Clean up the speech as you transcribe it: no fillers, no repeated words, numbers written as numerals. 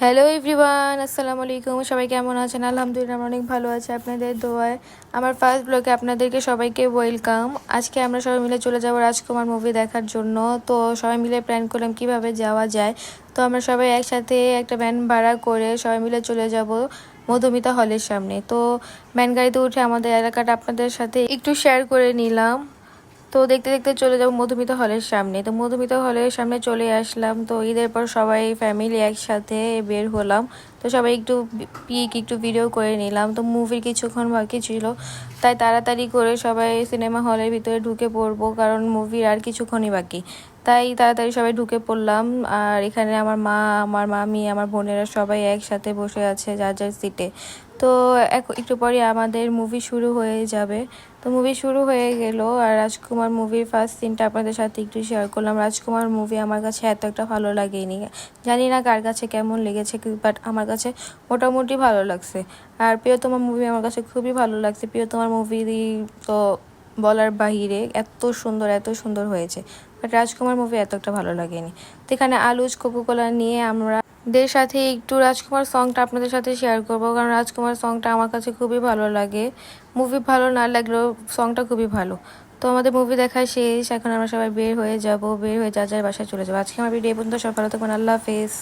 Hello everyone, আসসালামু আলাইকুম। সবাই কেমন আছেন? আলহামদুলিল্লাহ আমরা অনেক ভালো আছি আপনাদের দোয়ায়। আমার ফার্স্ট ব্লগে আপনাদেরকে সবাইকে ওয়েলকাম। আজকে আমরা সবাই মিলে চলে যাব রাজকুমার মুভি দেখার জন্য। তো সবাই মিলে প্ল্যান করলাম কিভাবে যাওয়া যায়। তো আমরা সবাই একসাথে একটা ভ্যান ভাড়া করে সবাই মিলে চলে যাব মধুমিতা হলের সামনে। তো ভ্যান গাড়িতে উঠে আমাদের এলাকাটা আপনাদের সাথে একটু শেয়ার করে নিলাম। তো দেখতে দেখতে চলে যাব মধুমিতা হলের সামনে। তো মধুমিতা হলের সামনে চলে আসলাম। তো ঈদের পর সবাই ফ্যামিলি একসাথে বের হলাম। তো সবাই একটু একটু ভিডিও করে নিলাম। তো মুভির কিছুক্ষণ বাকি ছিল, তাই তাড়াতাড়ি করে সবাই সিনেমা হলের ভিতরে ঢুকে পড়বো, কারণ মুভির আর কিছুক্ষণই বাকি। তাই তাড়াতাড়ি সবাই ঢুকে পড়লাম। আর এখানে আমার মা, আমার মামি, আমার বোনেরা সবাই একসাথে বসে আছে যার যার সিটে। তো একটু পরে আমাদের মুভি শুরু হয়ে যাবে। তো মুভি শুরু হয়ে গেল। আর রাজকুমার মুভির ফার্স্ট সিনটা আপনাদের সাথে একটু শেয়ার করলাম। রাজকুমার মুভি আমার কাছে এত একটা ভালো লাগেনি, জানি না কার কাছে কেমন লেগেছে, বাট আমার কাছে মোটামুটি ভালো লাগছে। আর প্রিয়তমা মুভি আমার কাছে খুবই ভালো লাগছে। প্রিয়তমা মুভি তো বলার বাহিরে এত সুন্দর হয়েছে, বাট রাজকুমার মুভি এত একটা ভালো লাগেনি। তো এখানে আলুজ কোকোকোলা নিয়ে আমরা দের সাথে একটু রাজকুমার সংটা আপনাদের সাথে শেয়ার করব, কারণ রাজকুমার সংটা আমার কাছে খুবই ভালো লাগে। মুভি ভালো না লাগলেও সংটা খুবই ভালো। তো আমাদের মুভি দেখা শেষ, এখন আমরা সবাই বের হয়ে যাব, বের হয়ে যার যার বাসায় চলে যাবো। আজকে আমার ভিডিও এই পর্যন্ত। সব ভালো থাকবেন, আল্লাহ হাফেজ।